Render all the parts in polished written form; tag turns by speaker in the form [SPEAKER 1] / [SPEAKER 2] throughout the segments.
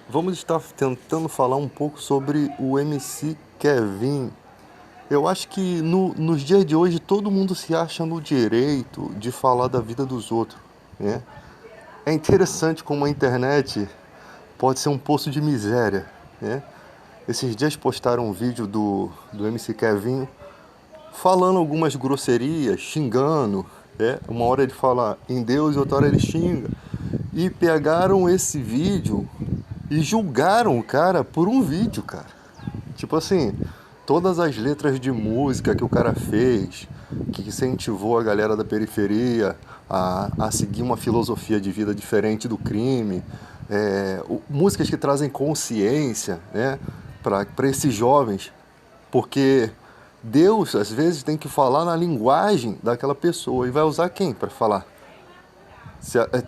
[SPEAKER 1] Vamos estar tentando falar um pouco sobre o MC Kevin. Eu acho que nos dias de hoje todo mundo se acha no direito de falar da vida dos outros, né? É interessante como a internet pode ser um poço de miséria, né? Esses dias postaram um vídeo do MC Kevin falando algumas grosserias, xingando, né? Uma hora ele fala em Deus e outra hora ele xinga. E pegaram esse vídeo e julgaram o cara por um vídeo, cara. Tipo assim, todas as letras de música que o cara fez, que incentivou a galera da periferia a seguir uma filosofia de vida diferente do crime, músicas que trazem consciência, né, para esses jovens, porque Deus às vezes tem que falar na linguagem daquela pessoa e vai usar quem para falar?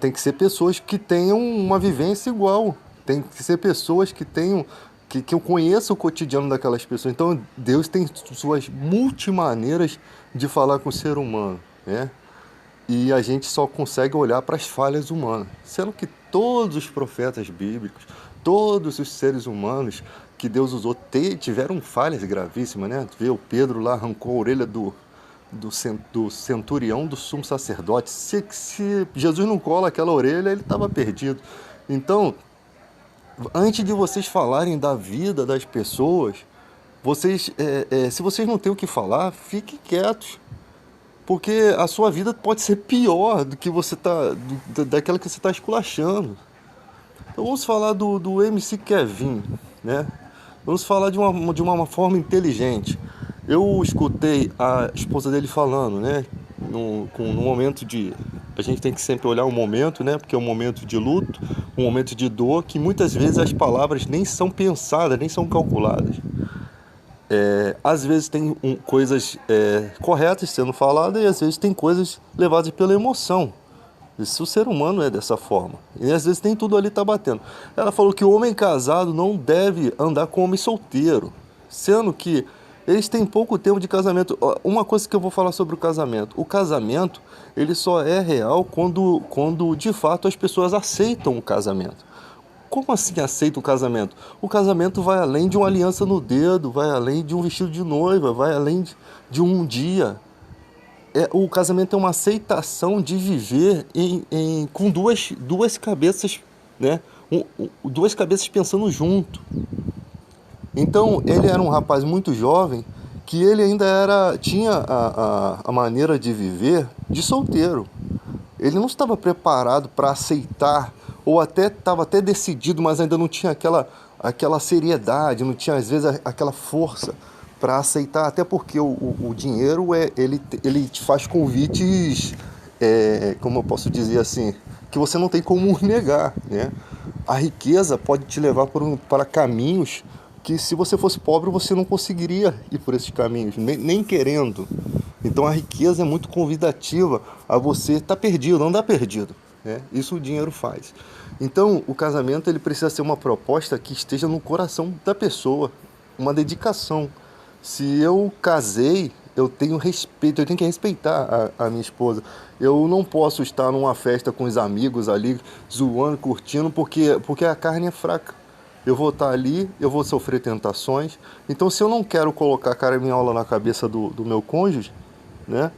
[SPEAKER 1] Tem que ser pessoas que tenham uma vivência igual. Tem que ser pessoas que tenham. Que eu conheça o cotidiano daquelas pessoas. Então Deus tem suas multimaneiras de falar com o ser humano, né? E a gente só consegue olhar para as falhas humanas. Sendo que todos os profetas bíblicos, todos os seres humanos que Deus usou tiveram falhas gravíssimas, né? Vê o Pedro lá arrancou a orelha do centurião do sumo sacerdote. Se Jesus não cola aquela orelha, ele estava perdido. Então, antes de vocês falarem da vida das pessoas, se vocês não têm o que falar, fiquem quietos. Porque a sua vida pode ser pior do que você tá, daquela que você está esculachando. Então vamos falar do MC Kevin, né? Vamos falar de uma forma inteligente. Eu escutei a esposa dele falando, né? No momento de. A gente tem que sempre olhar o momento, né? Porque é um momento de luto, um momento de dor, que muitas vezes as palavras nem são pensadas, nem são calculadas. Às vezes tem coisas corretas sendo faladas e às vezes tem coisas levadas pela emoção. Isso o ser humano é dessa forma. E às vezes nem tudo ali tá batendo. Ela falou que o homem casado não deve andar com o homem solteiro. Sendo que eles têm pouco tempo de casamento. Uma coisa que eu vou falar sobre o casamento. O casamento, ele só é real quando de fato as pessoas aceitam o casamento. Como assim aceita o casamento? O casamento vai além de uma aliança no dedo, vai além de um vestido de noiva, vai além de um dia. O casamento é uma aceitação de viver com duas cabeças, né? Duas cabeças pensando junto. Então ele era um rapaz muito jovem que ele ainda tinha a maneira de viver de solteiro. Ele não estava preparado para aceitar, ou até estava até decidido, mas ainda não tinha aquela seriedade, não tinha às vezes aquela força para aceitar, até porque o dinheiro ele te faz convites, como eu posso dizer assim, que você não tem como negar, né? A riqueza pode te levar para caminhos que se você fosse pobre você não conseguiria ir por esses caminhos, nem querendo. Então a riqueza é muito convidativa a você estar perdido, não dar perdido, né? Isso o dinheiro faz. Então o casamento ele precisa ser uma proposta que esteja no coração da pessoa, uma dedicação. Se eu casei, eu tenho respeito, eu tenho que respeitar a minha esposa. Eu não posso estar numa festa com os amigos ali, zoando, curtindo, porque a carne é fraca. Eu vou estar ali, eu vou sofrer tentações. Então, se eu não quero colocar caraminhola na cabeça do meu cônjuge, né?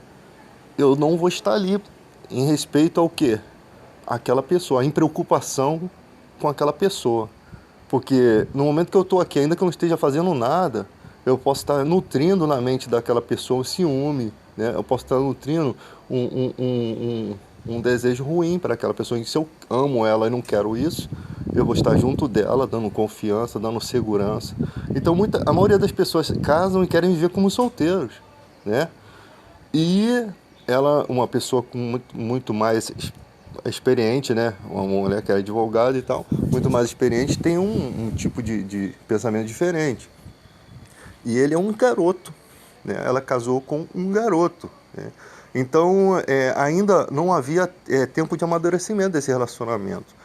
[SPEAKER 1] Eu não vou estar ali em respeito ao quê? Aquela pessoa, em preocupação com aquela pessoa. Porque no momento que eu estou aqui, ainda que eu não esteja fazendo nada, eu posso estar nutrindo na mente daquela pessoa um ciúme, né? Eu posso estar nutrindo um desejo ruim para aquela pessoa. E se eu amo ela e não quero isso, eu vou estar junto dela, dando confiança, dando segurança. Então, a maioria das pessoas casam e querem viver como solteiros, né? E ela, uma pessoa com muito mais experiente, né? Uma mulher que é advogada e tal, muito mais experiente, tem um tipo de pensamento diferente. E ele é um garoto, né? Ela casou com um garoto, né? Então, ainda não havia tempo de amadurecimento desse relacionamento.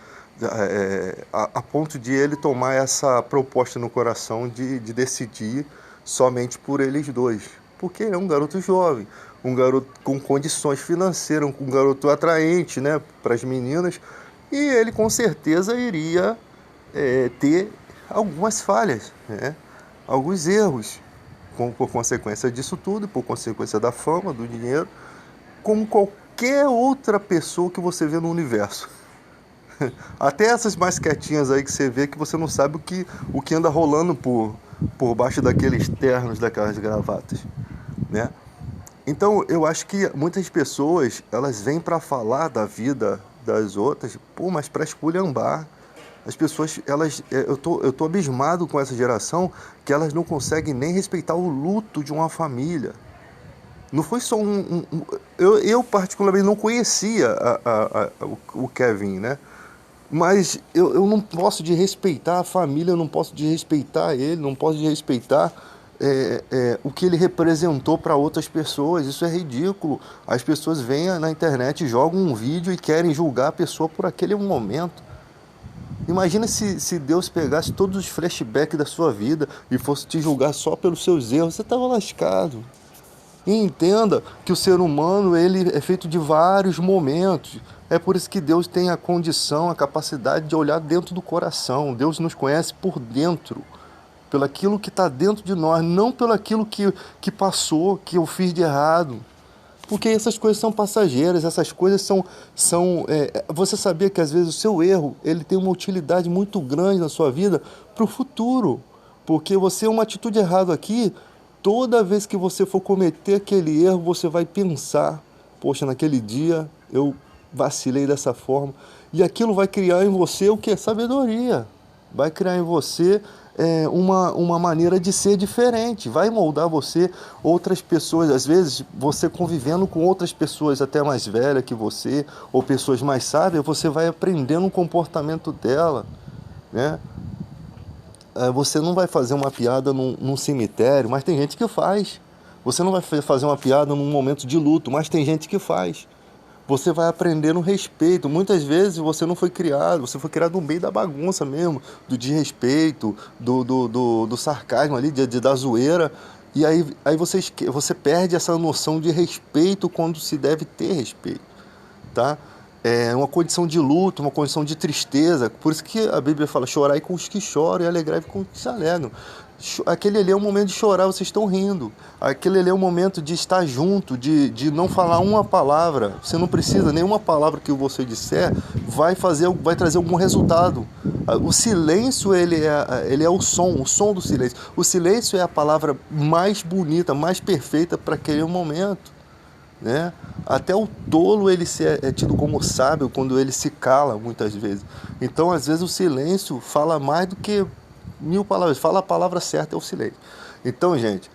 [SPEAKER 1] A ponto de ele tomar essa proposta no coração de decidir somente por eles dois. Porque é um garoto jovem, um garoto com condições financeiras, um garoto atraente, né, para as meninas, e ele com certeza iria ter algumas falhas, né? Alguns erros, por consequência disso tudo, por consequência da fama, do dinheiro, como qualquer outra pessoa que você vê no universo. Até essas mais quietinhas aí que você vê que você não sabe o que anda rolando por baixo daqueles ternos, daquelas gravatas, né? Então, eu acho que muitas pessoas, elas vêm para falar da vida das outras, pô, mas para esculhambar. As pessoas, eu tô abismado com essa geração que elas não conseguem nem respeitar o luto de uma família. Não foi só eu particularmente não conhecia o Kevin, né? Mas eu não posso de respeitar a família, eu não posso de respeitar ele, não posso de respeitar o que ele representou para outras pessoas. Isso é ridículo. As pessoas vêm na internet, jogam um vídeo e querem julgar a pessoa por aquele momento. Imagina se Deus pegasse todos os flashbacks da sua vida e fosse te julgar só pelos seus erros. Você estava lascado. E entenda que o ser humano ele é feito de vários momentos. É por isso que Deus tem a condição, a capacidade de olhar dentro do coração. Deus nos conhece por dentro, pelo aquilo que está dentro de nós, não pelo aquilo que passou, que eu fiz de errado. Porque essas coisas são passageiras, essas coisas você sabia que às vezes o seu erro ele tem uma utilidade muito grande na sua vida para o futuro. Porque você, uma atitude errada aqui, toda vez que você for cometer aquele erro, você vai pensar, poxa, naquele dia eu vacilei dessa forma. E aquilo vai criar em você o que? Sabedoria. Vai criar em você uma maneira de ser diferente. Vai moldar você, outras pessoas. Às vezes, você convivendo com outras pessoas até mais velhas que você, ou pessoas mais sábias, você vai aprendendo o comportamento dela, né? Você não vai fazer uma piada num cemitério, mas tem gente que faz. Você não vai fazer uma piada num momento de luto, mas tem gente que faz. Você vai aprender no respeito. Muitas vezes você foi criado no meio da bagunça mesmo, do desrespeito, do sarcasmo ali, da zoeira. E aí você perde essa noção de respeito quando se deve ter respeito, tá? É uma condição de luto, uma condição de tristeza. Por isso que a Bíblia fala: chorai com os que choram e alegrai com os que se alegram. Aquele ali é o momento de chorar, vocês estão rindo. Aquele ali é o momento de estar junto, de não falar uma palavra. Você não precisa, nenhuma palavra que você disser vai trazer algum resultado. O silêncio, ele é o som do silêncio. O silêncio é a palavra mais bonita, mais perfeita para aquele momento, né? Até o tolo é tido como sábio quando ele se cala muitas vezes. Então, às vezes, o silêncio fala mais do que 1000 palavras. Fala a palavra certa, é o silêncio. Então, gente,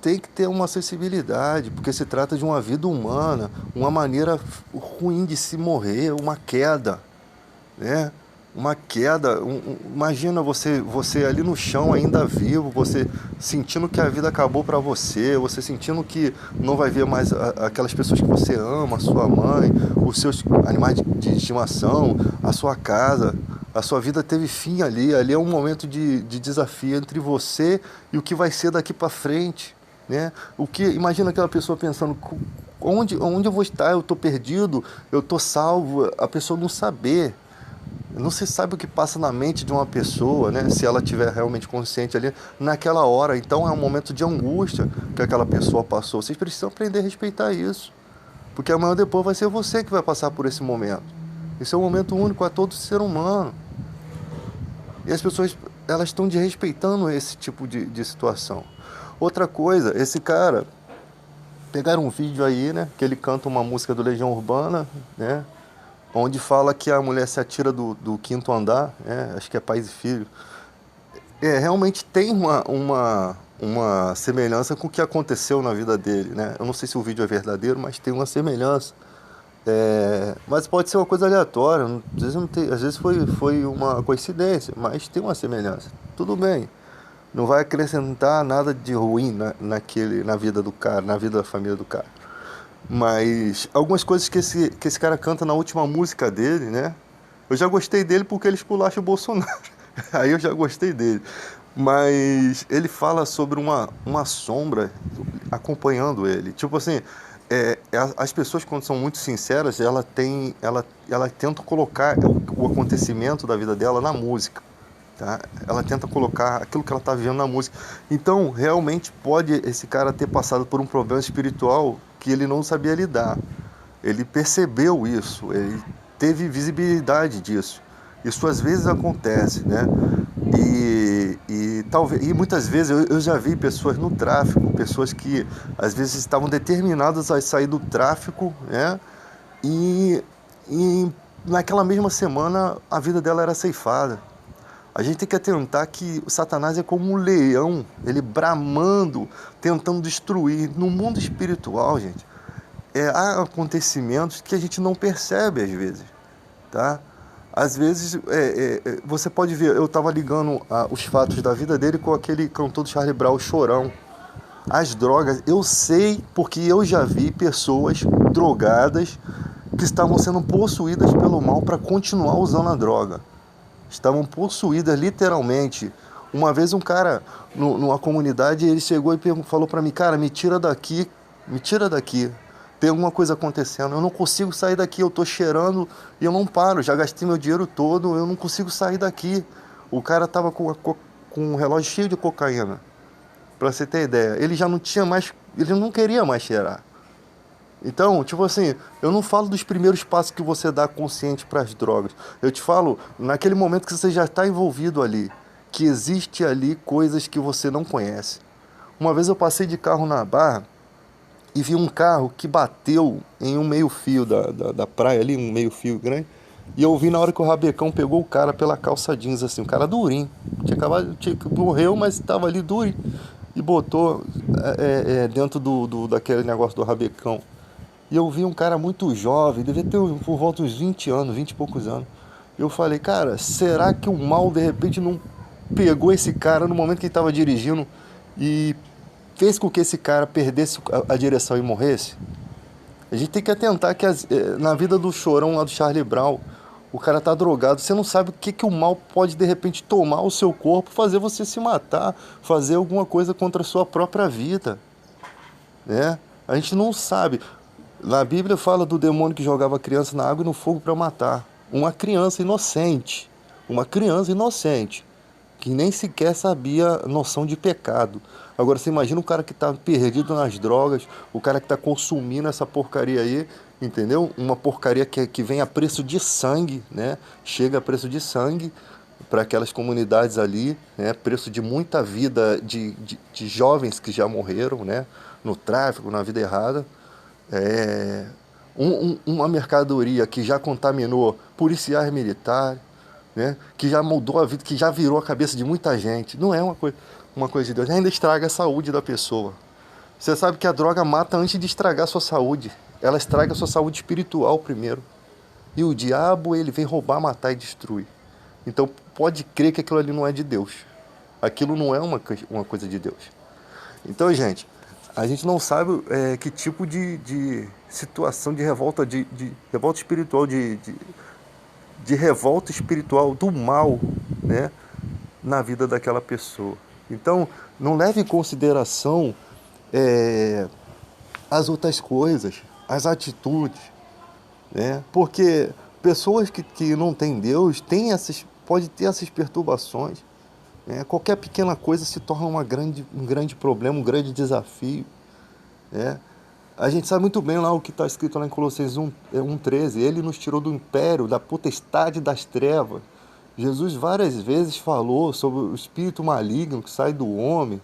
[SPEAKER 1] tem que ter uma sensibilidade, porque se trata de uma vida humana, uma maneira ruim de se morrer, uma queda, né? Uma queda, imagina você ali no chão ainda vivo, você sentindo que a vida acabou para você sentindo que não vai ver mais aquelas pessoas que você ama, a sua mãe, os seus animais de estimação, a sua casa, a sua vida teve fim ali é um momento de desafio entre você e o que vai ser daqui para frente, né? Imagina aquela pessoa pensando: onde eu vou estar? Eu estou perdido, eu estou salvo, a pessoa não saber. Não se sabe o que passa na mente de uma pessoa, né? Se ela estiver realmente consciente ali naquela hora. Então é um momento de angústia que aquela pessoa passou. Vocês precisam aprender a respeitar isso, porque amanhã ou depois vai ser você que vai passar por esse momento. Esse é um momento único a todo ser humano. E as pessoas, elas estão desrespeitando esse tipo de situação. Outra coisa, esse cara, pegaram um vídeo aí, né? Que ele canta uma música do Legião Urbana, né? Onde fala que a mulher se atira do quinto andar, né? Acho que é Pais e Filhos. Realmente tem uma semelhança com o que aconteceu na vida dele, né? Eu não sei se o vídeo é verdadeiro, mas tem uma semelhança. Mas pode ser uma coisa aleatória, às vezes, não tem, às vezes foi uma coincidência, mas tem uma semelhança. Tudo bem, não vai acrescentar nada de ruim na vida do cara, na vida da família do cara. Mas algumas coisas que esse cara canta na última música dele, né? Eu já gostei dele porque ele esculacha o Bolsonaro. Aí eu já gostei dele. Mas ele fala sobre uma sombra acompanhando ele. Tipo assim, as pessoas, quando são muito sinceras, ela tenta colocar o acontecimento da vida dela na música, tá? Ela tenta colocar aquilo que ela está vivendo na música. Então, realmente pode esse cara ter passado por um problema espiritual que ele não sabia lidar. Ele percebeu isso, ele teve visibilidade disso. Isso às vezes acontece, né? E muitas vezes eu já vi pessoas no tráfico, pessoas que às vezes estavam determinadas a sair do tráfico, né? E, e naquela mesma semana a vida dela era ceifada. A gente tem que atentar que o Satanás é como um leão, ele bramando, tentando destruir. No mundo espiritual, gente, há acontecimentos que a gente não percebe às vezes, tá? Às vezes, você pode ver, eu estava ligando os fatos da vida dele com aquele cantor do Charlie Brown, o Chorão. As drogas, eu sei porque eu já vi pessoas drogadas que estavam sendo possuídas pelo mal para continuar usando a droga. Estavam possuídas literalmente. Uma vez um cara numa comunidade, ele chegou e falou para mim, cara, me tira daqui, me tira daqui. Tem alguma coisa acontecendo, eu não consigo sair daqui, eu tô cheirando e eu não paro, já gastei meu dinheiro todo, eu não consigo sair daqui. O cara tava com um relógio cheio de cocaína, pra você ter ideia. Ele já não tinha mais, ele não queria mais cheirar. Então, tipo assim, eu não falo dos primeiros passos que você dá consciente para as drogas. Eu te falo naquele momento que você já está envolvido ali, que existe ali coisas que você não conhece. Uma vez eu passei de carro na Barra e vi um carro que bateu em um meio-fio da praia ali, um meio-fio grande. E eu vi na hora que o rabecão pegou o cara pela calça jeans, assim, o cara durinho. Morreu, mas estava ali durinho. E botou dentro daquele negócio do rabecão. E eu vi um cara muito jovem, devia ter por volta uns 20 anos, 20 e poucos anos. Eu falei, cara, será que o mal de repente não pegou esse cara no momento que ele estava dirigindo e fez com que esse cara perdesse a direção e morresse? A gente tem que atentar que na vida do Chorão lá do Charlie Brown, o cara tá drogado, você não sabe o que o mal pode de repente tomar o seu corpo, fazer você se matar, fazer alguma coisa contra a sua própria vida, né? A gente não sabe. Na Bíblia fala do demônio que jogava a criança na água e no fogo para matar. Uma criança inocente, que nem sequer sabia a noção de pecado. Agora você imagina o cara que está perdido nas drogas, o cara que está consumindo essa porcaria aí, entendeu? Uma porcaria que vem a preço de sangue, né? Chega a preço de sangue para aquelas comunidades ali, né? Preço de muita vida de jovens que já morreram, né? No tráfico, na vida errada. É, uma mercadoria que já contaminou policiais militares, né? Que já mudou a vida, que já virou a cabeça de muita gente. Não é uma coisa de Deus, ainda estraga a saúde da pessoa. Você sabe que a droga mata antes de estragar a sua saúde. Ela estraga a sua saúde espiritual primeiro. E o diabo, ele vem roubar, matar e destruir. Então pode crer que aquilo ali não é de Deus. Aquilo não é uma coisa de Deus. Então, gente, a gente não sabe que tipo de situação de revolta, de revolta espiritual, de revolta espiritual do mal, né, na vida daquela pessoa. Então, não leve em consideração as outras coisas, as atitudes, né? Porque pessoas que não têm Deus pode ter essas perturbações, né? Qualquer pequena coisa se torna um grande problema, um grande desafio, né? A gente sabe muito bem lá o que está escrito lá em Colossenses 1:13. Ele nos tirou do império, da potestade das trevas. Jesus várias vezes falou sobre o espírito maligno que sai do homem,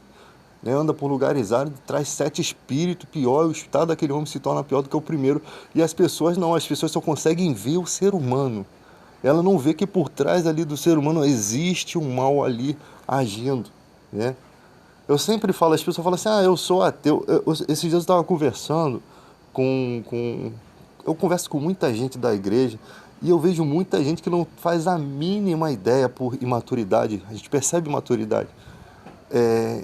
[SPEAKER 1] né, anda por lugares áridos, traz 7 espíritos, pior, e o estado daquele homem se torna pior do que o primeiro. E as pessoas não, as pessoas só conseguem ver o ser humano. Ela não vê que por trás ali do ser humano existe um mal ali agindo, né? Eu sempre falo, as pessoas falam assim, eu sou ateu. Esses dias eu estava conversando com... Eu converso com muita gente da igreja e eu vejo muita gente que não faz a mínima ideia por imaturidade. A gente percebe imaturidade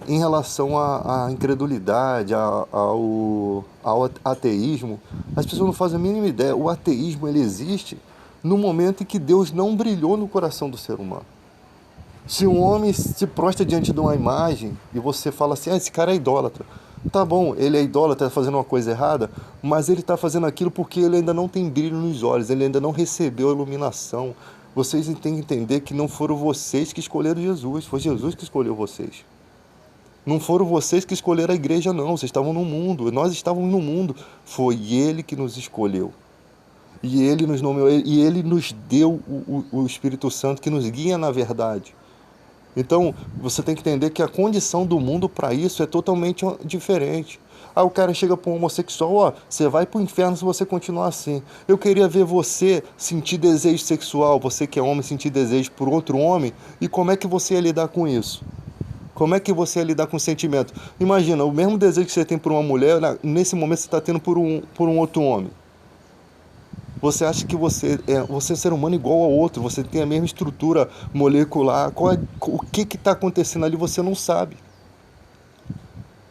[SPEAKER 1] em relação à incredulidade, ao ateísmo. As pessoas não fazem a mínima ideia. O ateísmo, ele existe no momento em que Deus não brilhou no coração do ser humano. Se um homem se prostra diante de uma imagem e você fala assim, esse cara é idólatra. Tá bom, ele é idólatra, está fazendo uma coisa errada, mas ele está fazendo aquilo porque ele ainda não tem brilho nos olhos, ele ainda não recebeu a iluminação. Vocês têm que entender que não foram vocês que escolheram Jesus, foi Jesus que escolheu vocês. Não foram vocês que escolheram a igreja, não. Vocês estavam no mundo, nós estávamos no mundo. Foi Ele que nos escolheu. E Ele nos nomeou, e Ele nos deu o Espírito Santo que nos guia na verdade. Então, você tem que entender que a condição do mundo para isso é totalmente diferente. Ah, o cara chega para um homossexual, ó, você vai para o inferno se você continuar assim. Eu queria ver você sentir desejo sexual, você que é homem sentir desejo por outro homem, e como é que você ia lidar com isso? Como é que você ia lidar com o sentimento? Imagina, o mesmo desejo que você tem por uma mulher, nesse momento você está tendo por um outro homem. Você acha que você é um ser humano igual ao outro, você tem a mesma estrutura molecular. O que está acontecendo ali você não sabe.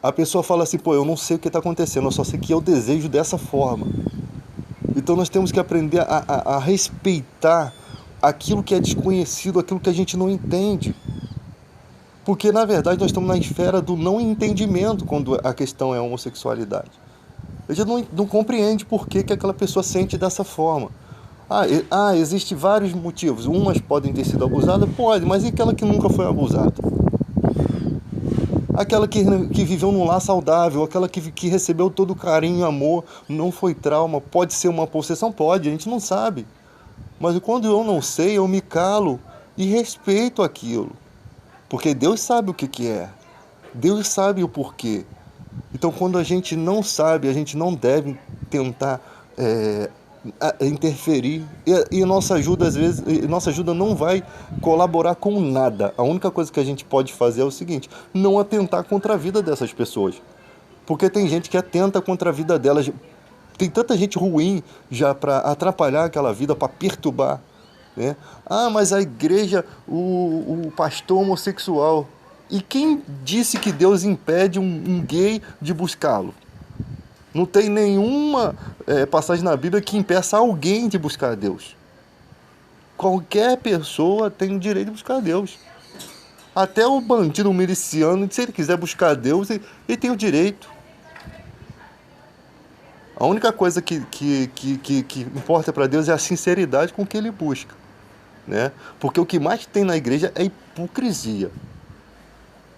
[SPEAKER 1] A pessoa fala assim, pô, eu não sei o que está acontecendo, eu só sei que eu desejo dessa forma. Então nós temos que aprender a respeitar aquilo que é desconhecido, aquilo que a gente não entende. Porque na verdade nós estamos na esfera do não entendimento quando a questão é a homossexualidade. A gente não compreende por que aquela pessoa sente dessa forma. Existem vários motivos. Umas podem ter sido abusadas, pode, mas e aquela que nunca foi abusada? Aquela que viveu num lar saudável, aquela que recebeu todo o carinho e amor, não foi trauma, pode ser uma possessão? Pode, a gente não sabe. Mas quando eu não sei, eu me calo e respeito aquilo. Porque Deus sabe o que é. Deus sabe o porquê. Então, quando a gente não sabe, a gente não deve tentar interferir. E nossa ajuda, às vezes, nossa ajuda não vai colaborar com nada. A única coisa que a gente pode fazer é o seguinte: não atentar contra a vida dessas pessoas. Porque tem gente que atenta contra a vida delas. Tem tanta gente ruim já para atrapalhar aquela vida, para perturbar. Né? Ah, mas a igreja, o pastor homossexual. E quem disse que Deus impede um gay de buscá-lo? Não tem nenhuma passagem na Bíblia que impeça alguém de buscar a Deus. Qualquer pessoa tem o direito de buscar a Deus. Até o bandido miliciano, se ele quiser buscar a Deus, ele tem o direito. A única coisa que importa para Deus é a sinceridade com que ele busca. Né? Porque o que mais tem na igreja é hipocrisia.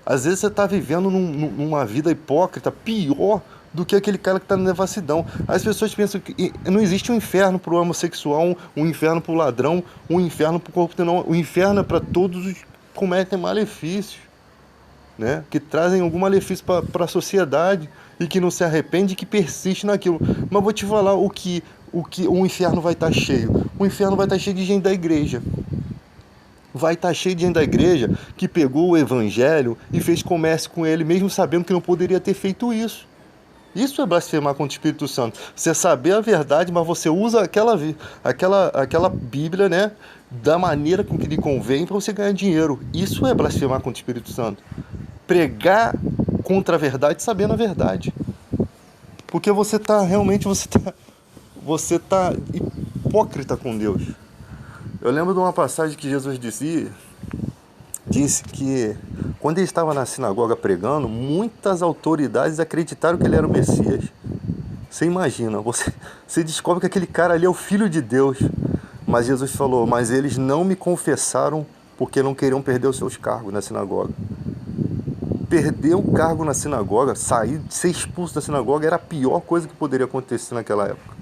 [SPEAKER 1] Às vezes você está vivendo numa vida hipócrita pior do que aquele cara que está na devassidão. As pessoas pensam que não existe um inferno para o homossexual, um inferno para o ladrão, um inferno para o corrupto, não. O inferno é para todos os que cometem malefícios, né? Que trazem algum malefício para a sociedade e que não se arrepende e que persiste naquilo. Mas vou te falar o que o inferno vai estar cheio. O inferno vai estar cheio de gente da igreja. Vai estar cheio de gente da igreja que pegou o evangelho e fez comércio com ele, mesmo sabendo que não poderia ter feito isso. Isso é blasfemar contra o Espírito Santo. Você saber a verdade, mas você usa aquela Bíblia, né, da maneira com que lhe convém para você ganhar dinheiro. Isso é blasfemar contra o Espírito Santo. Pregar contra a verdade sabendo a verdade. Porque você está hipócrita com Deus. Eu lembro de uma passagem que Jesus disse que quando ele estava na sinagoga pregando, muitas autoridades acreditaram que ele era o Messias. Você imagina, você descobre que aquele cara ali é o Filho de Deus. Mas Jesus falou, mas eles não me confessaram porque não queriam perder os seus cargos na sinagoga. Perder o cargo na sinagoga, ser expulso da sinagoga era a pior coisa que poderia acontecer naquela época.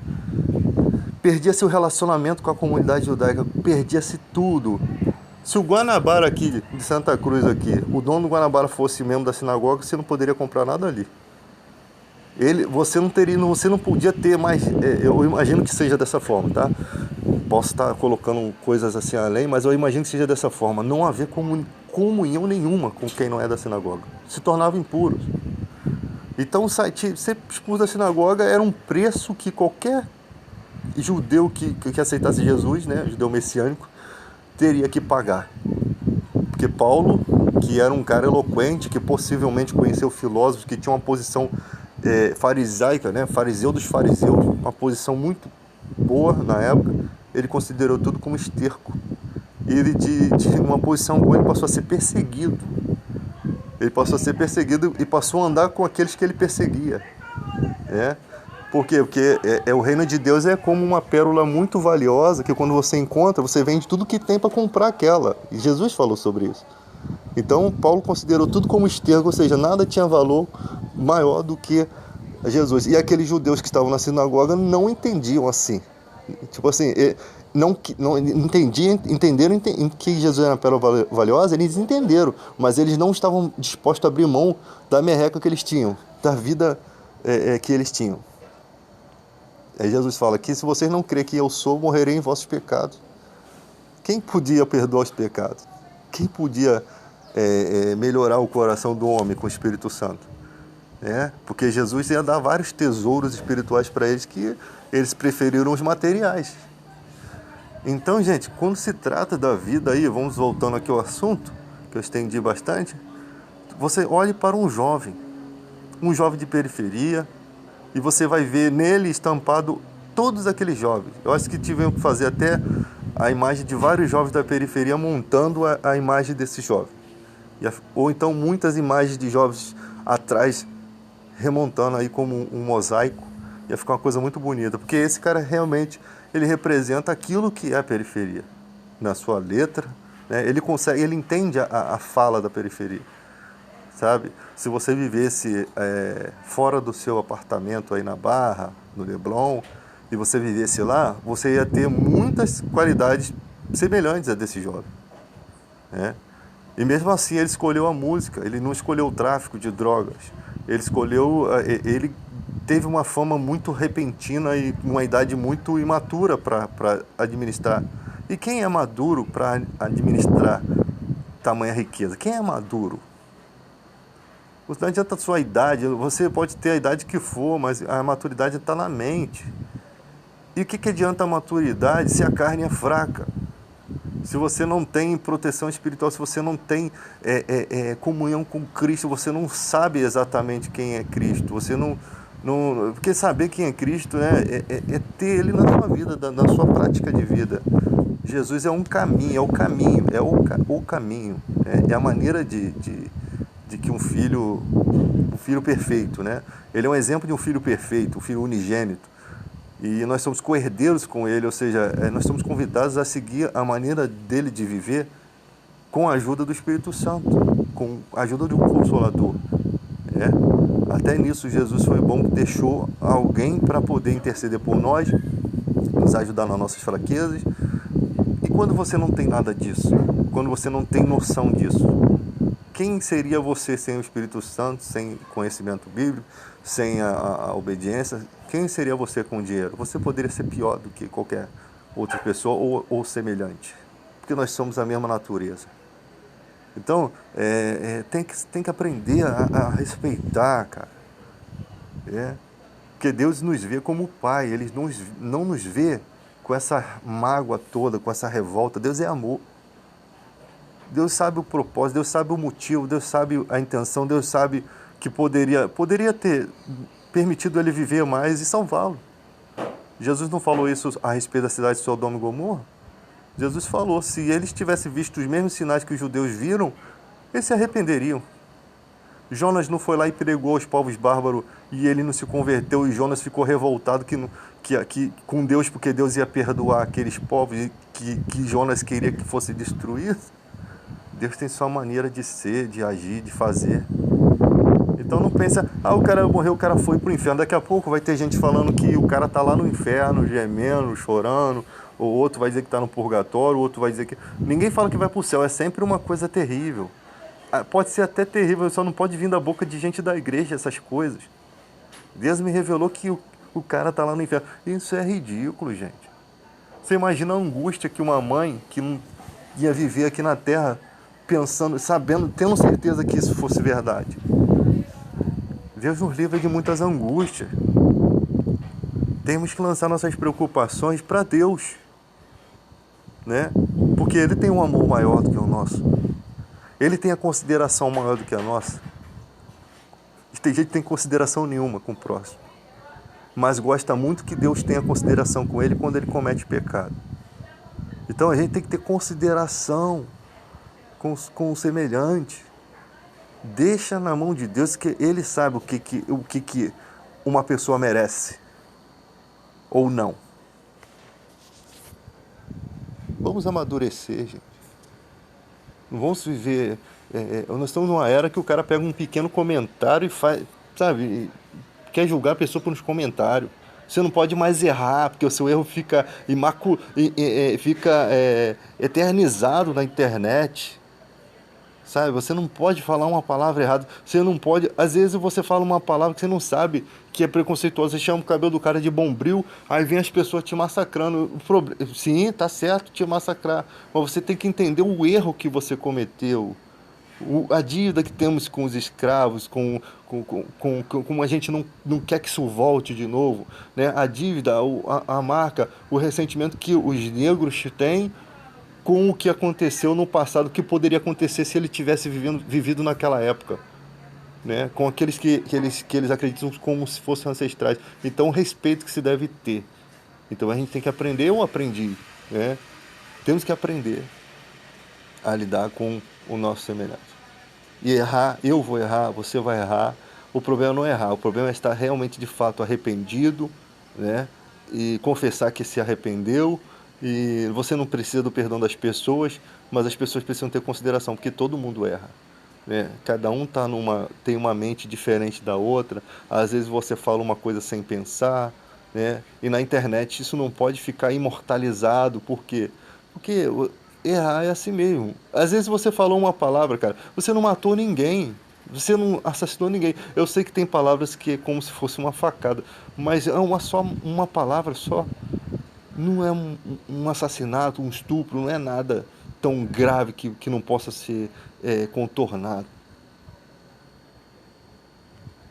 [SPEAKER 1] Perdia-se o relacionamento com a comunidade judaica, perdia-se tudo. Se o Guanabara aqui, de Santa Cruz aqui, o dono do Guanabara fosse membro da sinagoga, você não poderia comprar nada ali. Você não podia ter mais, eu imagino que seja dessa forma, tá? Posso estar colocando coisas assim além, mas eu imagino que seja dessa forma. Não haver comunhão nenhuma com quem não é da sinagoga. Se tornavam impuros. Então, ser expulso da sinagoga era um preço que qualquer judeu que aceitasse Jesus, né, judeu messiânico, teria que pagar. Porque Paulo, que era um cara eloquente, que possivelmente conheceu filósofos, que tinha uma posição farisaica, né, fariseu dos fariseus, uma posição muito boa na época, ele considerou tudo como esterco. Ele, de uma posição boa, ele passou a ser perseguido. Ele passou a ser perseguido e passou a andar com aqueles que ele perseguia. É. Por quê? Porque o reino de Deus é como uma pérola muito valiosa que quando você encontra, você vende tudo que tem para comprar aquela. E Jesus falou sobre isso. Então, Paulo considerou tudo como esterco, ou seja, nada tinha valor maior do que Jesus. E aqueles judeus que estavam na sinagoga não entendiam assim. Tipo assim, não entenderam que Jesus era uma pérola valiosa, eles entenderam, mas eles não estavam dispostos a abrir mão da merreca que eles tinham, da vida que eles tinham. Aí Jesus fala que se vocês não crêem que eu sou, morrerei em vossos pecados. Quem podia perdoar os pecados? Quem podia melhorar o coração do homem com o Espírito Santo? Porque Jesus ia dar vários tesouros espirituais para eles que eles preferiram os materiais. Então, gente, quando se trata da vida aí, vamos voltando aqui ao assunto, que eu estendi bastante, você olhe para um jovem de periferia, e você vai ver nele estampado todos aqueles jovens. Eu acho que tivemos que fazer até a imagem de vários jovens da periferia montando a imagem desse jovem. Ou então muitas imagens de jovens atrás remontando aí como um mosaico. Ia ficar uma coisa muito bonita, porque esse cara realmente ele representa aquilo que é a periferia. Na sua letra, né? Ele entende a fala da periferia. Sabe? Se você vivesse fora do seu apartamento aí na Barra, no Leblon, e você vivesse lá, você ia ter muitas qualidades semelhantes a desse jovem. Né? E mesmo assim ele escolheu a música, ele não escolheu o tráfico de drogas, ele teve uma fama muito repentina e uma idade muito imatura para administrar. E quem é maduro para administrar tamanha riqueza? Quem é maduro? Não adianta a sua idade, você pode ter a idade que for, mas a maturidade está na mente. E o que adianta a maturidade se a carne é fraca? Se você não tem proteção espiritual, se você não tem comunhão com Cristo, você não sabe exatamente quem é Cristo. Você não porque saber quem é Cristo, né, é ter Ele na sua vida, na sua prática de vida. Jesus é um caminho, o caminho, é a maneira de que um filho perfeito, né? Ele é um exemplo de um filho perfeito, um filho unigênito. E nós somos co-herdeiros com ele, ou seja, nós somos convidados a seguir a maneira dele de viver com a ajuda do Espírito Santo, com a ajuda de um Consolador. Até nisso Jesus foi bom, deixou alguém para poder interceder por nós, nos ajudar nas nossas fraquezas. E quando você não tem nada disso, quando você não tem noção disso, quem seria você sem o Espírito Santo, sem conhecimento bíblico, sem a obediência? Quem seria você com o dinheiro? Você poderia ser pior do que qualquer outra pessoa ou semelhante, porque nós somos a mesma natureza. Então, tem que aprender a respeitar, cara. Porque Deus nos vê como Pai, Ele não nos vê com essa mágoa toda, com essa revolta. Deus é amor. Deus sabe o propósito, Deus sabe o motivo, Deus sabe a intenção, Deus sabe que poderia ter permitido ele viver mais e salvá-lo. Jesus não falou isso a respeito da cidade de Sodoma e Gomorra? Jesus falou, se eles tivessem visto os mesmos sinais que os judeus viram, eles se arrependeriam. Jonas não foi lá e pregou aos povos bárbaros e ele não se converteu, e Jonas ficou revoltado com Deus, porque Deus ia perdoar aqueles povos que Jonas queria que fosse destruído. Deus tem sua maneira de ser, de agir, de fazer. Então não pensa, o cara morreu, o cara foi pro inferno. Daqui a pouco vai ter gente falando que o cara tá lá no inferno, gemendo, chorando, ou outro vai dizer que tá no purgatório, outro vai dizer que... Ninguém fala que vai pro céu, é sempre uma coisa terrível. Pode ser até terrível, só não pode vir da boca de gente da igreja essas coisas. Deus me revelou que o cara tá lá no inferno. Isso é ridículo, gente. Você imagina a angústia que uma mãe que não ia viver aqui na terra pensando, sabendo, tendo certeza que isso fosse verdade. Deus nos livra de muitas angústias. Temos que lançar nossas preocupações para Deus, né? Porque Ele tem um amor maior do que o nosso. Ele tem a consideração maior do que a nossa. Tem gente que tem consideração nenhuma com o próximo, mas gosta muito que Deus tenha consideração com ele quando ele comete pecado. Então a gente tem que ter consideração com o semelhante. Deixa na mão de Deus, que Ele sabe o que uma pessoa merece ou não. Vamos amadurecer, gente. Não vamos viver. Nós estamos numa era que o cara pega um pequeno comentário e faz, sabe, quer julgar a pessoa pelos comentários. Você não pode mais errar, porque o seu erro fica, eternizado na internet. Sabe, você não pode falar uma palavra errada. Você não pode. Às vezes você fala uma palavra que você não sabe que é preconceituosa. Você chama o cabelo do cara de bombril, aí vem as pessoas te massacrando. Sim, tá certo te massacrar. Mas você tem que entender o erro que você cometeu. A dívida que temos com os escravos, como a gente não quer que isso volte de novo, né? A dívida, a marca, o ressentimento que os negros têm com o que aconteceu no passado, o que poderia acontecer se ele tivesse vivido naquela época, né? Com aqueles que eles acreditam como se fossem ancestrais. Então, o respeito que se deve ter. Então, a gente tem que aprender, eu aprendi, né? Temos que aprender a lidar com o nosso semelhante. E errar, eu vou errar, você vai errar. O problema não é errar, o problema é estar realmente de fato arrependido, né? E confessar que se arrependeu. E você não precisa do perdão das pessoas, mas as pessoas precisam ter consideração, porque todo mundo erra, né? Cada um tem uma mente diferente da outra. Às vezes você fala uma coisa sem pensar, né? E na internet isso não pode ficar imortalizado, por quê? Porque errar é assim mesmo. Às vezes você falou uma palavra, cara, você não matou ninguém. Você não assassinou ninguém. Eu sei que tem palavras que é como se fosse uma facada, mas é uma palavra só. Não é um assassinato, um estupro, não é nada tão grave que não possa ser contornado.